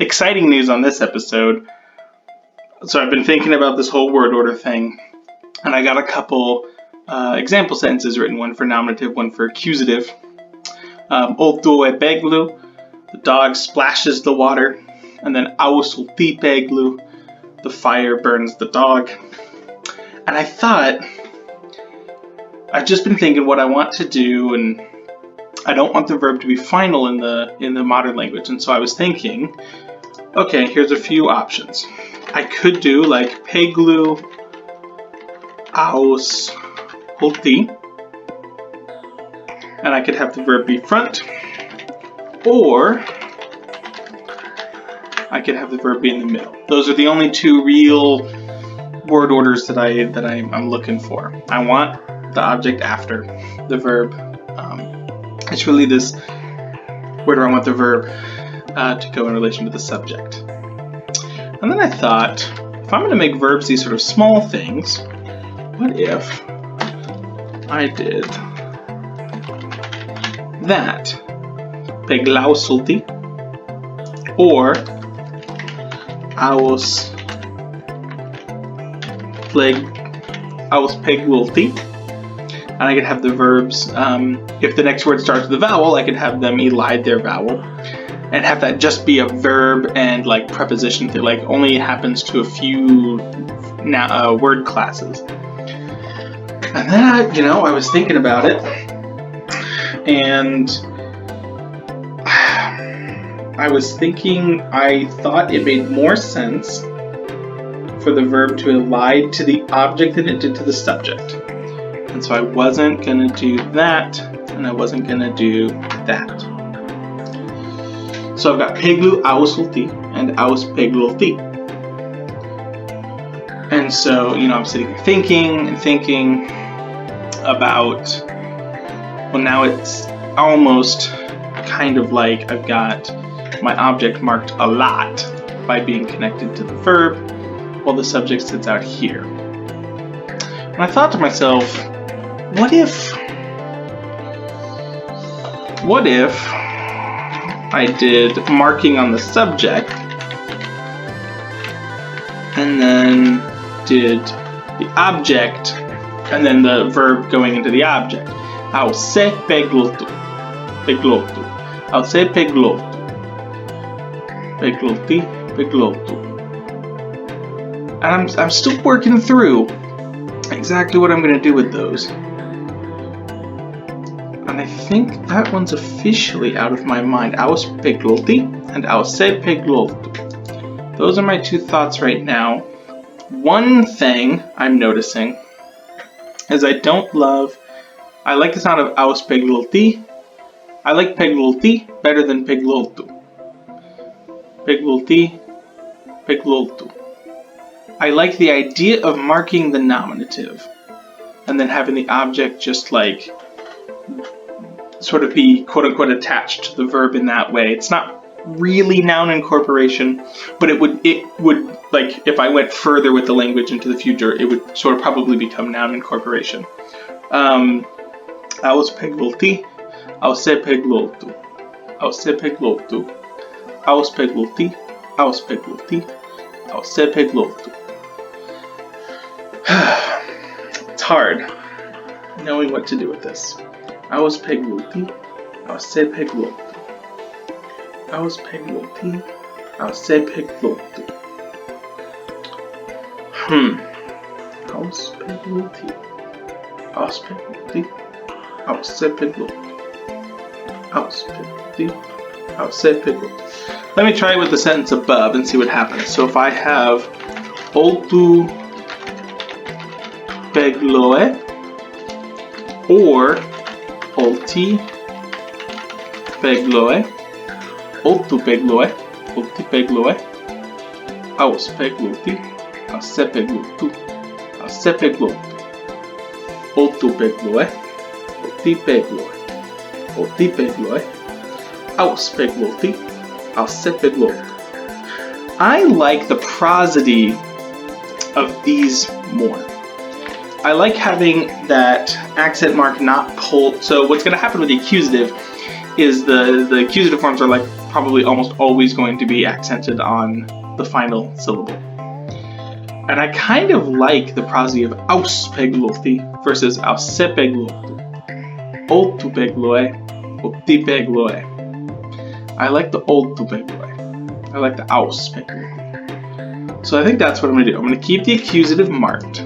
exciting news on this episode. So I've been thinking about this whole word order thing, and I got a couple example sentences written, one for nominative, one for accusative. Oltu e peglu, the dog splashes the water, and then ausulti peglu, the fire burns the dog. And I thought, I've just been thinking what I want to do, and I don't want the verb to be final in the modern language. And so I was thinking, okay, here's a few options. I could do like peglu aus ulti, and I could have the verb be front, or I could have the verb be in the middle. Those are the only two real word orders that I'm looking for. I want the object after the verb. It's really this, where do I want the verb to go in relation to the subject? And then I thought, if I'm going to make verbs these sort of small things, what if I did that? Peglausulti, or aus peglulti. And I could have the verbs, if the next word starts with a vowel, I could have them elide their vowel and have that just be a verb and like preposition thing, like only happens to a few word classes. And then I was thinking about it, and I thought it made more sense for the verb to elide to the object than it did to the subject. And so I wasn't going to do that, and I wasn't going to do that. So I've got peglu ausulti and aus peglulti. And so, I'm sitting here thinking about, well, now it's almost kind of like I've got my object marked a lot by being connected to the verb, while the subject sits out here. And I thought to myself, what if I did marking on the subject and then did the object and then the verb going into the object? Au se peglultu. Au se peglultu. Peglultu. And I'm still working through exactly what I'm going to do with those. And I think that one's officially out of my mind. Aus peglulti and aus se peglultu. Those are my two thoughts right now. One thing I'm noticing is I like the sound of aus peglulti. I like peglulti better than peglultu. Peglulti, peglultu. I like the idea of marking the nominative and then having the object just like sort of be quote-unquote attached to the verb in that way. It's not really noun incorporation, but it would like, if I went further with the language into the future, it would sort of probably become noun incorporation. Aus peglulti, aus se peglultu, aus se peglultu, aus peglulti, aus peglulti, aus se peglultu. It's hard knowing what to do with this. Aus peglulti, aus se peglultu. Aus peglulti, aus se peglultu. Aus peglulti, aus peglulti, aus se peglultu. Aus peglulti, aus se peglultu. Let me try with the sentence above and see what happens. So if I have oltu pegloe or olti pegloe, oltu pegloe, olti pegloe, aus peglulti, aus se peglultu, aus se peglultu, oltu pegloe, olti pegloe, olti pegloe, aus peglulti, aus se peglultu. I like the prosody of these more. I like having that accent mark not pulled. So what's going to happen with the accusative is the accusative forms are like probably almost always going to be accented on the final syllable. And I kind of like the prosody of auspeglothi versus ausepeglothi. Oltupegloe, optipegloe. I like the oltupegloe. I like the auspeglothi. So I think that's what I'm going to do. I'm going to keep the accusative marked,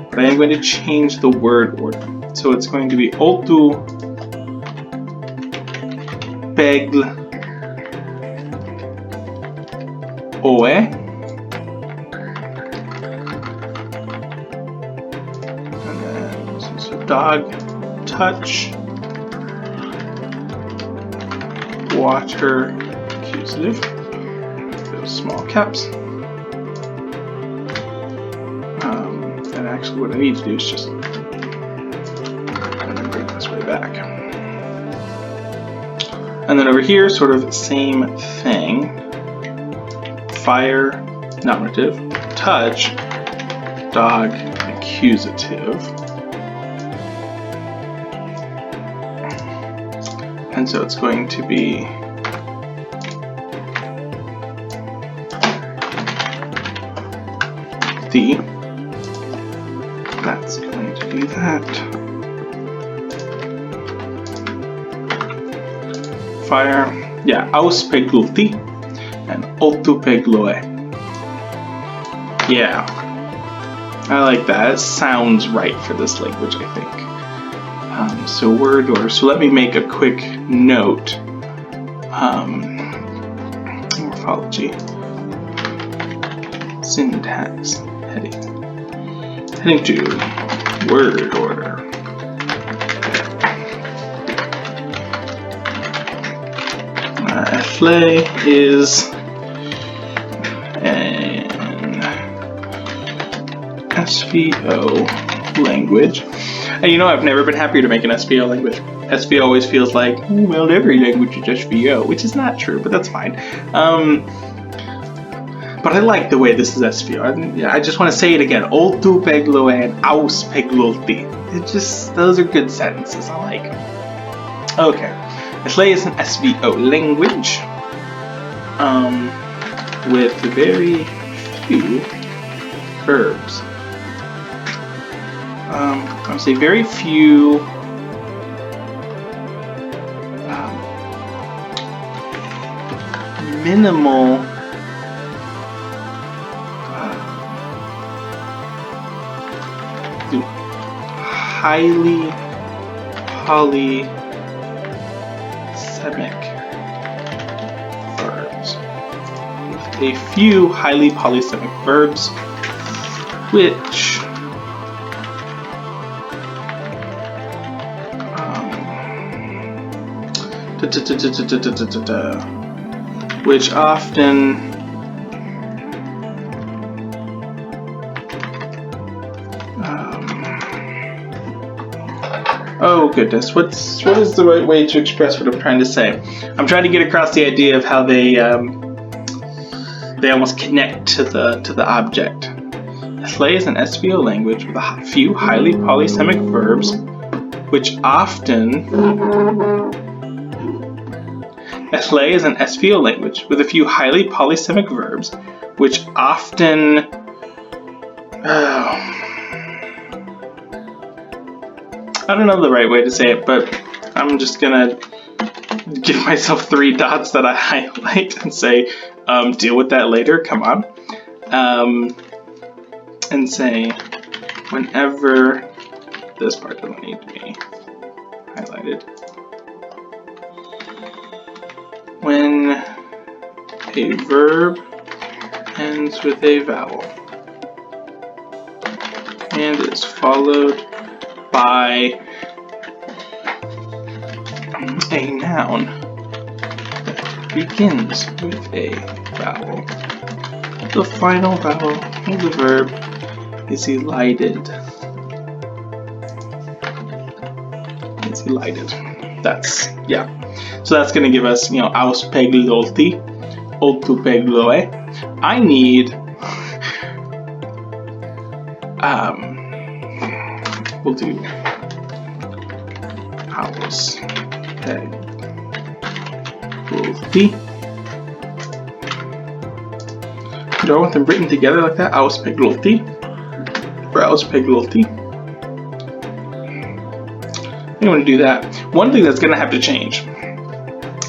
but I am going to change the word order. So it's going to be oltupegloe. And then so dog, touch, water, accusative, those small caps. And actually what I need to do is just bring this way back. And then over here, sort of same thing. Fire, nominative, touch, dog, accusative. And so it's going to be the. That's going to be that. Fire, yeah, auspeglothi and oltupegloe. Yeah, I like that. It sounds right for this language, I think. So word order. So let me make a quick note. Morphology, syntax, heading. Heading 2, word order. Etlei is an SVO language. And you know, I've never been happier to make an SVO language. SVO always feels like, oh, well, every language is SVO, which is not true, but that's fine. But I like the way this is SVO. I just want to say it again. Oltupegloe and auspeglothi. Those are good sentences. I like them. Okay. Etlei is an SVO language with very few verbs. I would say very few minimal highly polysemic verbs. With a few highly polysemic verbs, which often oh goodness, what is the right way to express what I'm trying to say? I'm trying to get across the idea of how they almost connect to the object. Etlei is an SVO language with a few highly polysemic verbs, which often Etlei is an SVO language with a few highly polysemic verbs, which often I don't know the right way to say it, but I'm just gonna give myself 3 dots that I highlight and say, deal with that later, come on. And say, whenever this part doesn't need to be highlighted. When a verb ends with a vowel and is followed by a noun that begins with a vowel, the final vowel of the verb is elided. It's elided. That's, yeah. So that's going to give us, auspeglothi, oltupegloe. I need, we'll do auspeglothi. Do I want them written together like that? Auspegloti. Or auspegloti. I'm going to do that. One thing that's going to have to change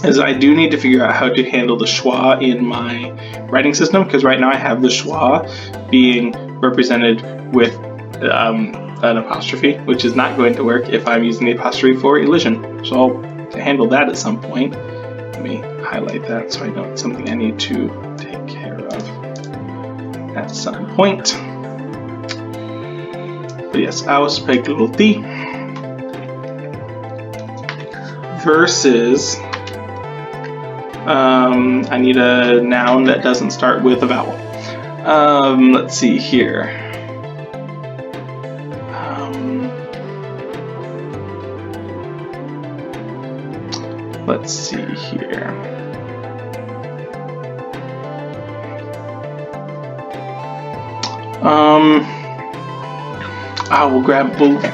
is I do need to figure out how to handle the schwa in my writing system, because right now I have the schwa being represented with an apostrophe, which is not going to work if I'm using the apostrophe for elision. So I'll handle that at some point. Let me highlight that so I know it's something I need to take care of at some point. But yes, auspegloti versus I need a noun that doesn't start with a vowel. Let's see here. Let's see here.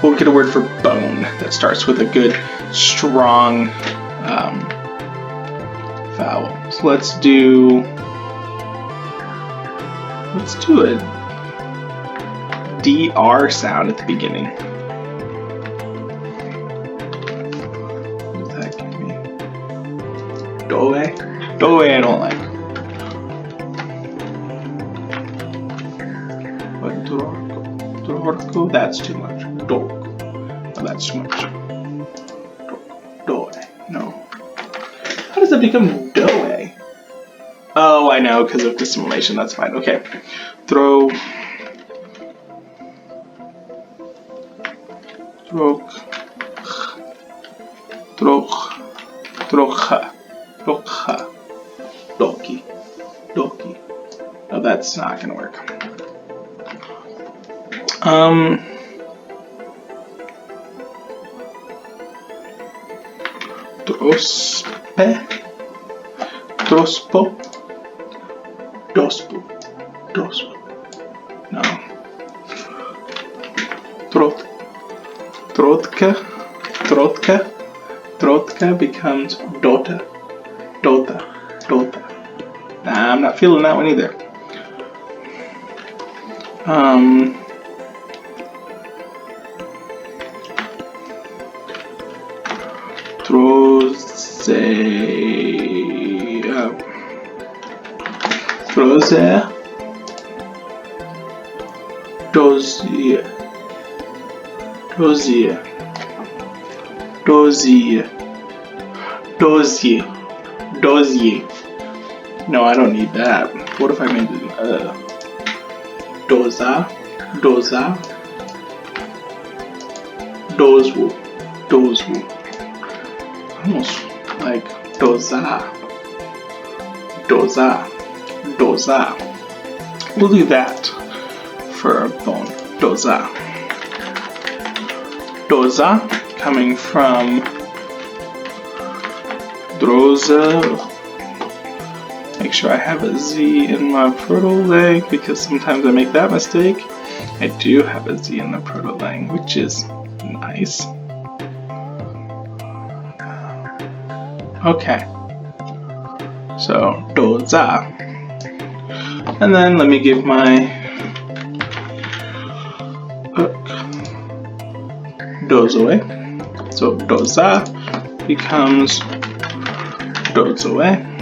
We'll get a word for bone that starts with a good, strong vowel. So let's do a DR sound at the beginning. What does that give me? Doe? Doe I don't like. But Dorco, that's too much. Dorco. Oh, that's too much. Doe. No. How does that become doe? Oh, I know, because of dissimulation. That's fine. Okay. Trocha. Doki. Oh, that's not gonna work. Trospo. Dospo. No. Trotka becomes dota. Nah, I'm not feeling that one either. Trozer. Dozier. No, I don't need that. What if I made it doza, dozwu, almost like doza. We'll do that for a bone. Doza coming from droza. Make sure I have a Z in my proto-lang, because sometimes I make that mistake. I do have a Z in the proto-lang, which is nice. Okay. So, doza. And then let me give my dozoe. So, doza becomes dozoe.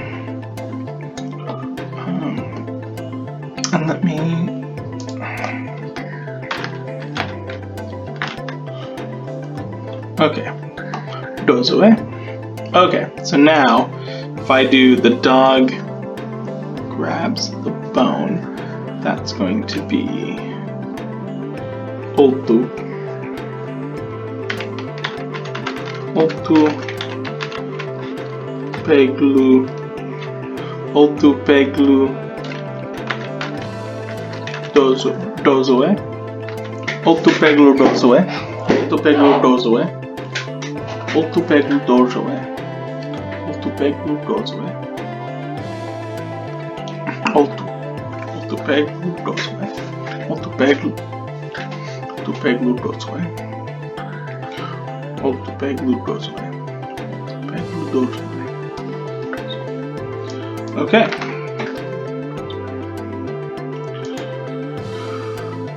And let me dozoe. Okay, so now if I do the dog grabs the bone, that's going to be oltu peglu dozoe. Oltupeglu dozoe. Okay.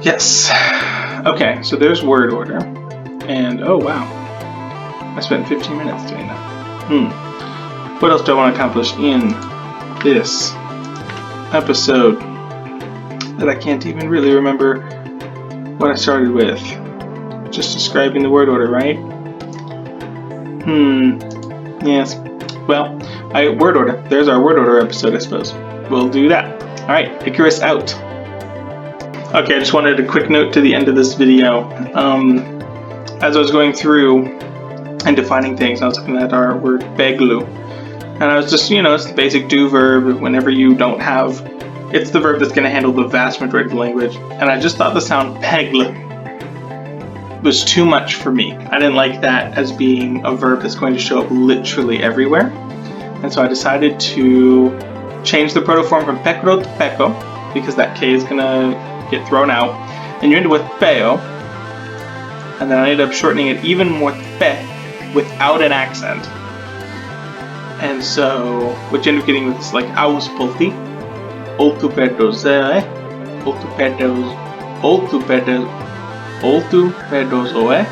Yes. Okay, so there's word order. And oh wow, I spent 15 minutes doing that. What else do I want to accomplish in this episode that I can't even really remember what I started with? Just describing the word order, right? Yes. Well, word order. There's our word order episode, I suppose. We'll do that. All right, Icarus out. Okay, I just wanted a quick note to the end of this video. As I was going through and defining things, I was looking at our word beglu. And I was just, it's the basic do verb. Whenever you don't have, it's the verb that's going to handle the vast majority of the language. And I just thought the sound pegl was too much for me. I didn't like that as being a verb that's going to show up literally everywhere. And so I decided to change the protoform from pecro to peco, because that K is going to get thrown out. And you end up with peo. And then I ended up shortening it even more pe without an accent. And so what you end up getting with is like auspolti, oltupedozoe, oltupedozoe,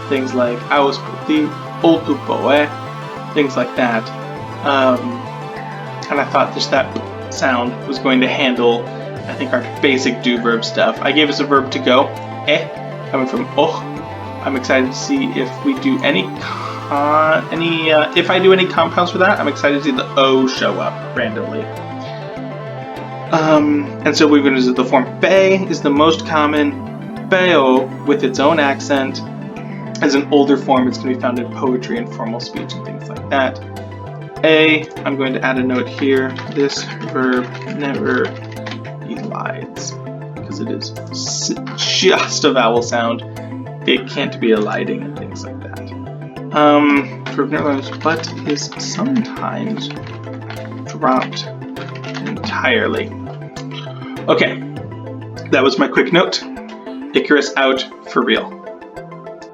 things like auspolti, oltupoe, things like that. And I thought just that sound was going to handle, I think, our basic do verb stuff. I gave us a verb to go, coming from oh. I'm excited to see if we do if I do any compounds for that. I'm excited to see the O show up randomly. And so we're going to use the form be is the most common. Beo with its own accent. As an older form, it's going to be found in poetry and formal speech and things like that. I'm going to add a note here. This verb never elides because it is just a vowel sound. It can't be eliding and things like that. Verb never elides, but is sometimes dropped entirely. Okay, that was my quick note. Icarus out for real.